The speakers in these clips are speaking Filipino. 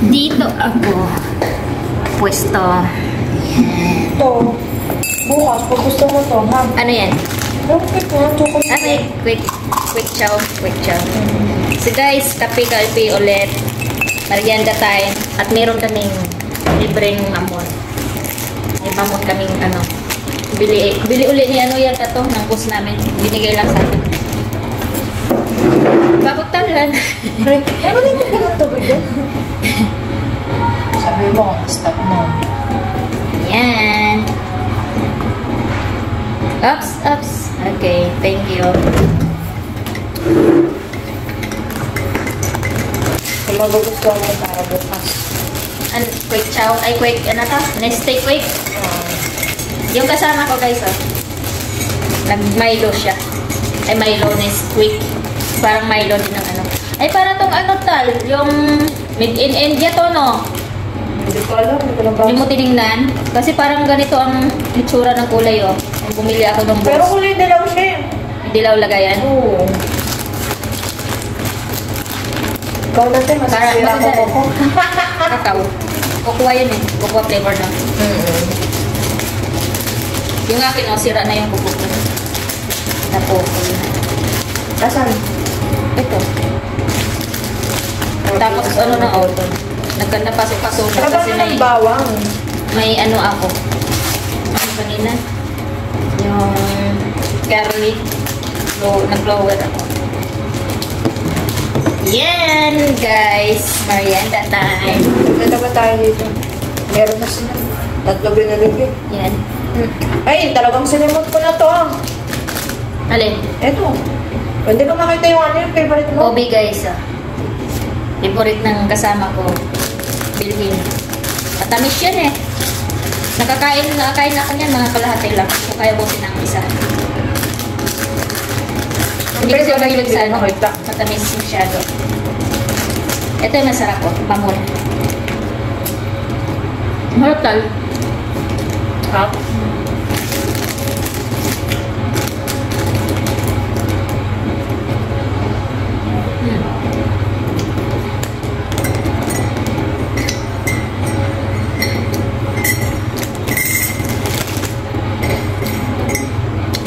Dito ako. Pwesto. Yan. Ito. Bukas, pag gusto mo to, ha? Ano yan? Quick na, chocolate. Okay, quick chow. So guys, kape ulit. Merienda time. At meron kaming libreng mamon. May mamon kaming ano. Bili ulit ni ano yan ito, ng boss namin. Binigay lang sa akin. Babagtalan. Ano din ko lang ito, bigyan? Sabi mo, stop mo. Yan. Ups. Okay, thank you. Kung magugustuhan mo para bukas. Quick chow. Ay, quick. Ano to? Neste quick. Yung kasama ko guys, oh. Nag-Milo siya. Ay, Milo Nesquik. Parang Milo din ng ano. Ay, parang tong ano tal. Yung made in India to, no? Hindi ko alam. Hindi mo tinignan. Kasi parang ganito ang itsura ng kulay, oh. Ang bumili ako ng box. Pero kulay dilaw siya. Dilaw lagayan. Oo. Ikaw natin, masasira ko. Kakao. Kukuha yan eh. Kukuha flavor na. Yung akin, oh, sira na yung kuko ko. Napukul na. Asan? Ito. Tapos ano na, oh. Nagkanda pasok-pasok na kasi may bawang. May ano ako. Ano kanina? Yung curly. So, nag-blower ako. Yan, guys. Merienda time. Maganda ba tayo dito? Meron na sila. 3 binalagay. Yan. Ay, talagang sinimot ko na to. Alin? Eto. Hindi ko makita yung ano yung favorite mo. Obi, guys. Ah. Favorite ng kasama ko. Bilhin. Matamis yan eh. Nakakain na ako niyan, mga kalahati lang. Kung kaya busin ng isa. Hindi kasi mahilig sa ano. Matamis masyado. Ito yung masarap ko. Pamon. Marap tal. Ha?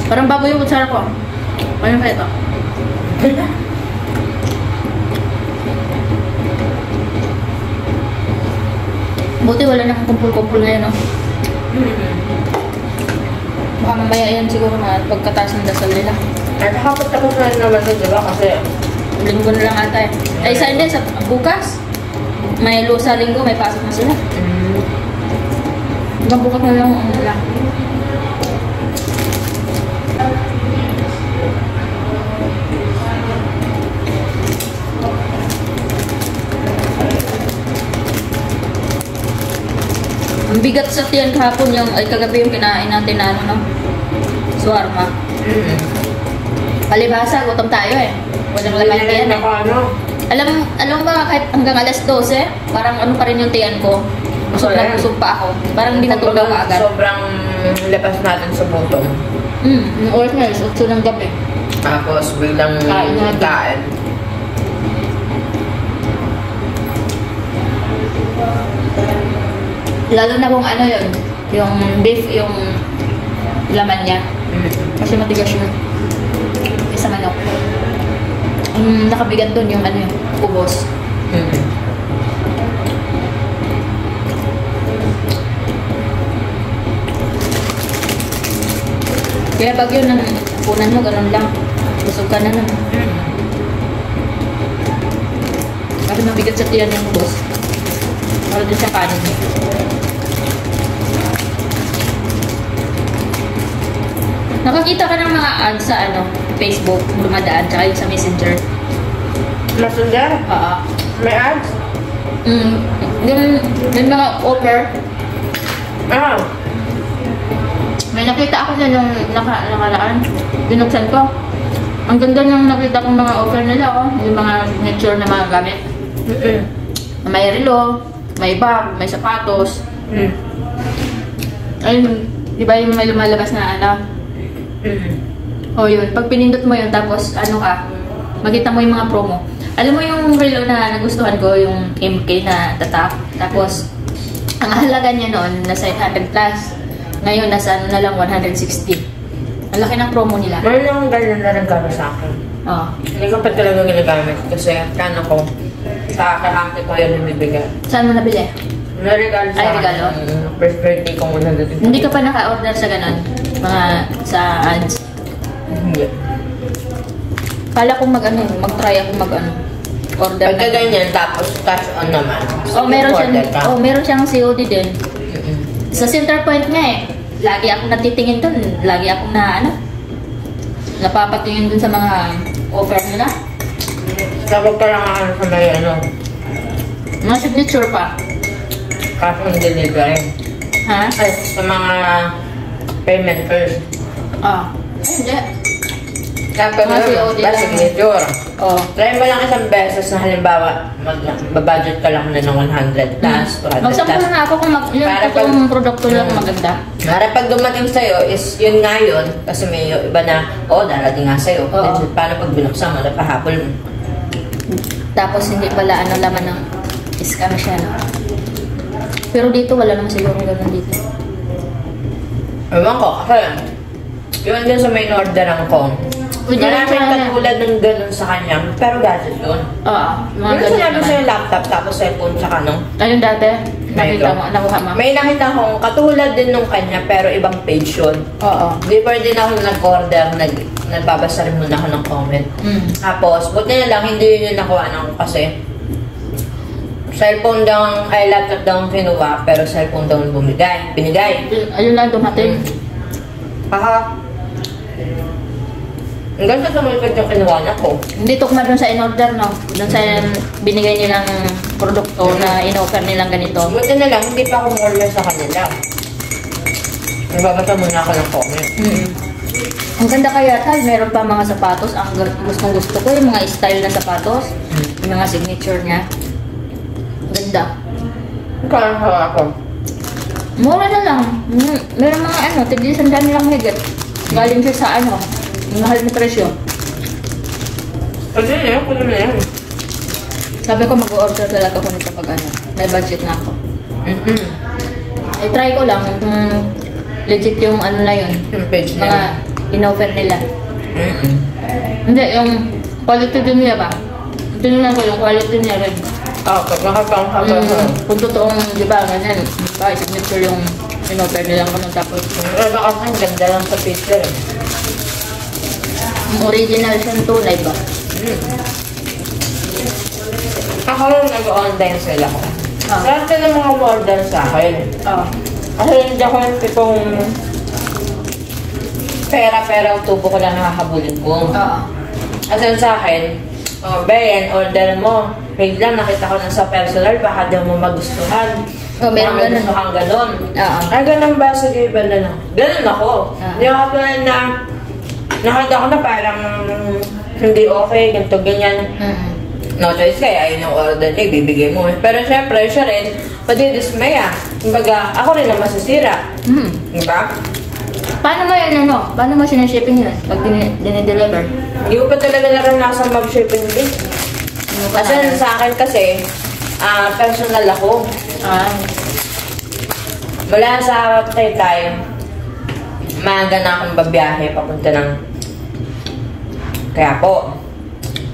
Parang bago yung kutsara ko. Ano kaya ito? Buti wala nang kumpul-kumpul ngayon, no? Baka mamaya yan siguro na pagkataas ng dasal nila. At hapot ako na naman nun, diba? Kasi Linggo na lang ata eh. Ay, sa hindi, sa bukas. May lusa linggo, may pasok na sila. Hanggang bukas na lang ang lang. Ang bigat sa tiyan kahapon yung, ay kagabi yung kinain natin na ano, no? Suwarma. Palibhasa, gutom tayo eh. Walang laman tiyan eh. Alam ba kahit hanggang alas 12, parang ano pa rin yung tiyan ko. Busog na busog pa ako. Parang hindi natulog ka agad. Sobrang labas natin sa bottom. Yung oras na, 8 ng gabi. Tapos biglang kain. Lalo na kung ano yun, yung beef, yung laman niya. Kasi matigas yun. Isa manok. Nakabigat dun yung ano yun, kubos. Kaya pag yun ang punan mo, ganun lang. Busog ka na naman. Kasi mabigat sa tiyan yung kubos. Para din sa kanin niya. Nakakita ka ng mga ads sa ano, Facebook, dumadaan, tsaka yung sa Messenger. Messenger? Oo. May ads? Yung mga offer. May nakita ako na nung nakaraan. Binuksan ko. Ang ganda ng nakita kong mga offer nila, oh. Yung mga signature na mga gamit. May relo, may bag, may sapatos. Ayun, di ba yung may lumalabas na ano? O yun, pag pinindot mo yun, tapos ano ka, makita mo yung mga promo. Alam mo yung relo na nagustuhan ko, yung MK na tatak. Tapos, ang halaga niya noon, nasa 800 plus. Ngayon, nasa ano na lang, 160. Ang laki ng promo nila. Meron akong ganyan na regalo sa akin. Oo. Hindi ko pa talaga ginagamit kasi kano ko sa kakakit ko yun bibigay. Saan mo nabili? Naregalo sa Ay, akin. regalo? First birthday ko muna dito. Hindi ka pa naka-order sa ganon? Mga sa ads? Hindi. Kala kong mag-try ako order. Pagka ganyan, tapos cash on naman. Oh, meron order siyang, ka. meron siyang COD din. Sa center point nga eh. Lagi akong natitingin dun. Lagi akong napapatingin dun sa mga offer nila. Sabag ka lang sa may Mga signature pa. cash on delivery. Ha? Ay, sa mga payment first. Hindi. Tapos Mga COD ba, lang. signature. Oh. Try mo lang isang beses na halimbawa, magbabudget ka lang na ng 100 plus, 200 Magsampo plus. na ako kung yung Para totoong produkto lang maganda. Para pag dumating sa'yo is yun nga yun, kasi may iba na, darating nga sa'yo. Oo. Paano pag binuksan mo, napahapol mo. Tapos hindi pala laman ng scam siya. No? Pero dito wala naman siguro ganun dito. Ewan ko, kasi yun din sa main orderan ko. Maraming katulad ng ganun sa kanya, pero gadget yun. Oo. Mga Pero ganun sinabi naman. sa'yo laptop, tapos cellphone, tsaka Ayun dati, nakita Ito. mo, nakuha mo. May nakita akong katulad din nung kanya, pero ibang page yun. Oo. Before din ako nag-order, nagbabasa rin muna ako ng comment. Tapos, buti na lang, hindi yun yung nakuha ko kasi cellphone daw, laptop daw ang kinuha, pero cellphone daw ang binigay. Ayun lang dumating. Hanggang sa tumulpad yung kinuha na ko. Hindi tukma dun sa in-order, no? Dun sa binigay nilang produkto na in-offer nilang ganito. Buti na lang, hindi pa ako order sa kanila. Nagbabasa muna ako ng comment. Ang ganda kaya tal, meron pa mga sapatos. Ang gusto ko yung mga style na sapatos. Yung mga signature niya. Ganda. Kaya ako. Mura na lang. Meron mga tig-100 lang higit. Galing siya sa mahal na presyo. Kasi na, kuno na yan. Sabi ko mag-order talaga ako nito pag may budget na ako. I try ko lang kung legit yung na yun. Yung page Mga na. in-offer nila. Hindi, yung quality din niya ba? Tinignan ko yung quality niya rin. Pag nakapang-haba ko. Kung totoong, di ba, ganyan. Signature yung in-offer nilang kung tapos. Pero kasi ang ganda lang sa picture eh. Yung original siyang tunay ba? Ako lang nag-online sila ko. Ah. Lahat ng mga order sa akin. Oo. Kasi hindi ako yung tipong pera-pera ang tubo ko lang nakahabulin ko. Oo. Kasi sa akin, Ben, order mo. Biglang nakita ko na sa personal, baka daw mo magustuhan. Meron ganun. Gustuhan ganun. Oo. Ay, ganun ba? Sige, ba na? Ganun ako. Hindi ako tulad na nakita ko na parang hindi okay, ganito, ganyan. No choice kaya ayun yung order niya, ibibigay mo. Pero syempre, siya rin, padidismaya. Kumbaga, ako rin ang masisira. Diba? Paano mo yan, Paano mo sinashipping yun? Pag dinideliver? Hindi ko pa talaga naranasan mag-shipping din. Kasi sa akin kasi, personal ako. Mula sa Taytay, maaga na akong babiyahe papunta ng Quiapo.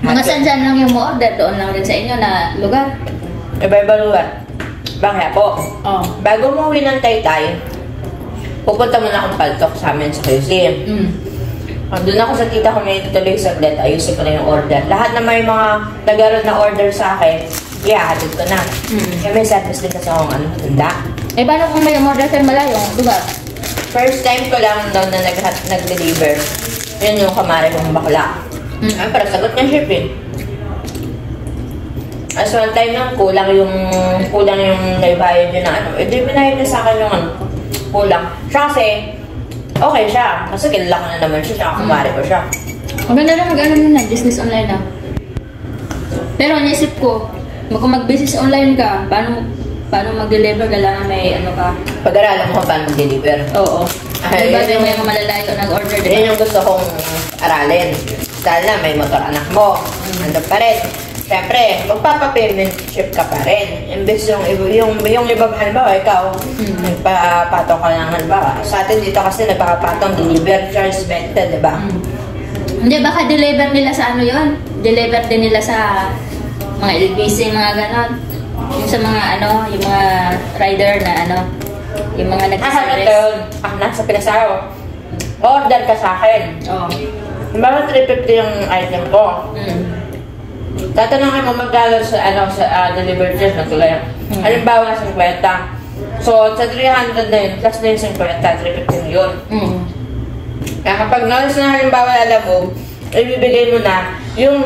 Mga saan lang yung mo-order? Doon lang rin sa inyo na lugar? Iba-iba lugar. Quiapo. Oo. Bago umuwi ng Taytay, pupunta muna akong Paltok sa amin sa QC. Doon ako sa tita ko may tuloy saglit, ayusin ko na yung order. Lahat na may mga nagaroon na order sa akin, ihahatid ko na. Kaya may service din kasi akong handa. Eh, paano kung may order sa malayong lugar? First time ko lang daw na nag-deliver. Yun yung kamari kong bakla. Pero sagot niya shipping. As one time nang kulang yung naibayad yun na di binayad niya sa akin yung kulang. Siya kasi, okay siya. Kasi kilala ko na naman siya, tsaka kumari ko siya. Ang ganda lang mag-ano na, business online na. Pero naisip ko, kung mag-business online ka, paano mag-deliver, kailangan may ka? Pag-aralan mo kung paano mag-deliver. Oo. Ay, Diba yun may mga malalayo nag-order, diba? Yun yung gusto kong aralin. Dahil na may motor anak mo. Nandun pa rin. syempre, magpapa-payment ship ka pa rin. Imbes yung iba, halimbawa, ikaw, nagpapatong ka ng halimbawa. Sa atin dito kasi nagpapatong deliver charge method, di ba? Hindi, baka deliver nila sa ano yon? Deliver din nila sa mga LBC, mga ganon. Yung sa mga ano, yung mga rider na ano, yung mga nag-service. Nasa Pinasaro. Order ka sa akin. Oo. Halimbawa, 350 yung item ko. Tatanungin mo magkano sa delivery charge na tulay. Halimbawa, 50. So, sa 300 na yun, plus na yung 50, 350 yun. Kaya kapag nalis na halimbawa, alam mo, ibibigay mo na yung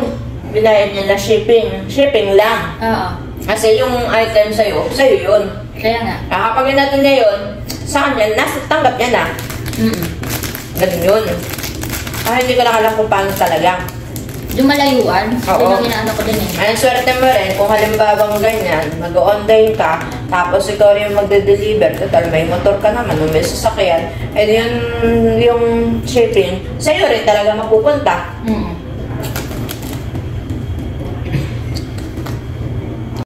binayad niya na shipping lang. Oo. Kasi yung item sa'yo yun. Kaya nga. Kaya kapag natin niya yun, sa kanya, tanggap niya na. Ganun yun. Hindi ko lang alam kung paano talaga. Yung malayuan, Oo. yun ang inaano ko din eh. Ay, swerte mo rin, kung halimbawa ganyan, mag-online ka, tapos ikaw rin yung magde-deliver, total may motor ka naman, may sasakyan, yun yung shipping, sa'yo rin talaga mapupunta.